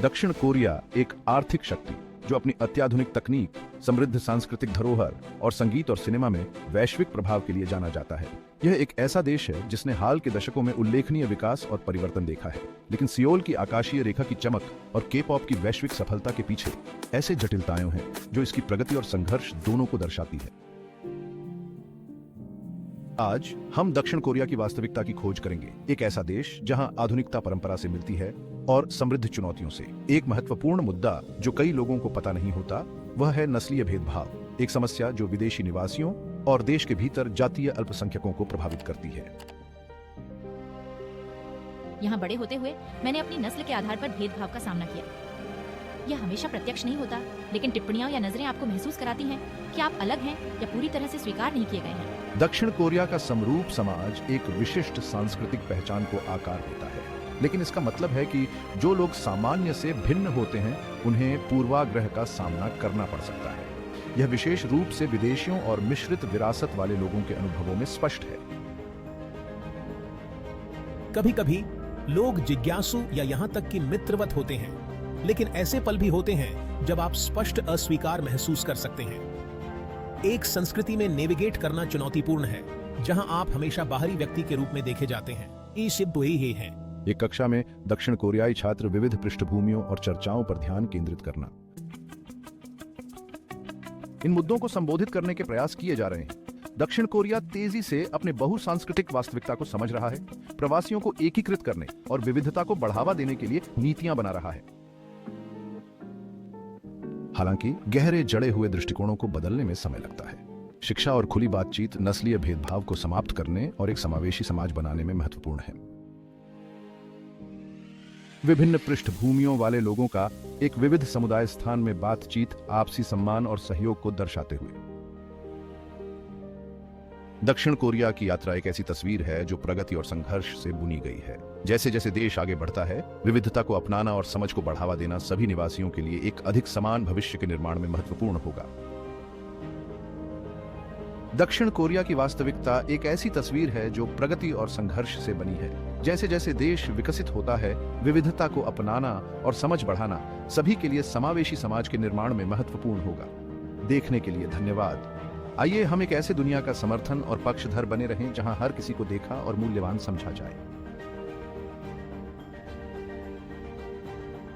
दक्षिण कोरिया एक आर्थिक शक्ति जो अपनी अत्याधुनिक तकनीक, समृद्ध सांस्कृतिक धरोहर और संगीत और सिनेमा में वैश्विक प्रभाव के लिए जाना जाता है। यह एक ऐसा देश है जिसने हाल के दशकों में उल्लेखनीय विकास और परिवर्तन देखा है, लेकिन सियोल की आकाशीय रेखा की चमक और के-पॉप की वैश्विक सफलता के पीछे ऐसे जटिलताएं हैं जो इसकी प्रगति और संघर्ष दोनों को दर्शाती है। आज हम दक्षिण कोरिया की वास्तविकता की खोज करेंगे, एक ऐसा देश जहां आधुनिकता परंपरा से मिलती है और समृद्ध चुनौतियों से। एक महत्वपूर्ण मुद्दा जो कई लोगों को पता नहीं होता वह है नस्लीय भेदभाव, एक समस्या जो विदेशी निवासियों और देश के भीतर जातीय अल्पसंख्यकों को प्रभावित करती है। यहाँ बड़े होते हुए मैंने अपनी नस्ल के आधार पर भेदभाव का सामना किया। यह हमेशा प्रत्यक्ष नहीं होता, लेकिन टिप्पणियां या नजरें आपको महसूस कराती हैं कि आप अलग हैं या पूरी तरह से स्वीकार नहीं किए गए हैं। दक्षिण कोरिया का समरूप समाज एक विशिष्ट सांस्कृतिक पहचान को आकार देता है, लेकिन इसका मतलब है कि जो लोग सामान्य से भिन्न होते हैं उन्हें पूर्वाग्रह का सामना करना पड़ सकता है। यह विशेष रूप से विदेशियों और मिश्रित विरासत वाले लोगों के अनुभवों में स्पष्ट है। कभी कभी लोग जिज्ञासु या यहाँ तक कि मित्रवत होते हैं, लेकिन ऐसे पल भी होते हैं जब आप स्पष्ट अस्वीकार महसूस कर सकते हैं। एक संस्कृति में नेविगेट करना चुनौतीपूर्ण है जहां आप हमेशा बाहरी व्यक्ति के रूप में देखे जाते हैं। ये सिर्फ वही ही है। एक कक्षा में दक्षिण कोरियाई छात्र विविध पृष्ठभूमियों और चर्चाओं पर ध्यान केंद्रित करना। इन मुद्दों को संबोधित करने के प्रयास किए जा रहे हैं। दक्षिण कोरिया तेजी से अपने बहुसांस्कृतिक वास्तविकता को समझ रहा है, प्रवासियों को एकीकृत करने और विविधता को बढ़ावा देने के लिए नीतियां बना रहा है। हालांकि गहरे जड़े हुए दृष्टिकोणों को बदलने में समय लगता है। शिक्षा और खुली बातचीत नस्लीय भेदभाव को समाप्त करने और एक समावेशी समाज बनाने में महत्वपूर्ण है। विभिन्न पृष्ठभूमियों वाले लोगों का एक विविध समुदाय स्थान में बातचीत आपसी सम्मान और सहयोग को दर्शाते हुए। दक्षिण कोरिया की यात्रा एक ऐसी तस्वीर है जो प्रगति और संघर्ष से बुनी गई है। जैसे जैसे देश आगे बढ़ता है, विविधता को अपनाना और समझ को बढ़ावा देना सभी निवासियों के लिए एक अधिक समान भविष्य के निर्माण में महत्वपूर्ण होगा। दक्षिण कोरिया की वास्तविकता एक ऐसी तस्वीर है जो प्रगति और संघर्ष से बनी है। जैसे जैसे देश विकसित होता है, विविधता को अपनाना और समझ बढ़ाना सभी के लिए समावेशी समाज के निर्माण में महत्वपूर्ण होगा। देखने के लिए धन्यवाद। आइए हम एक ऐसे दुनिया का समर्थन और पक्षधर बने रहें जहां हर किसी को देखा और मूल्यवान समझा जाए।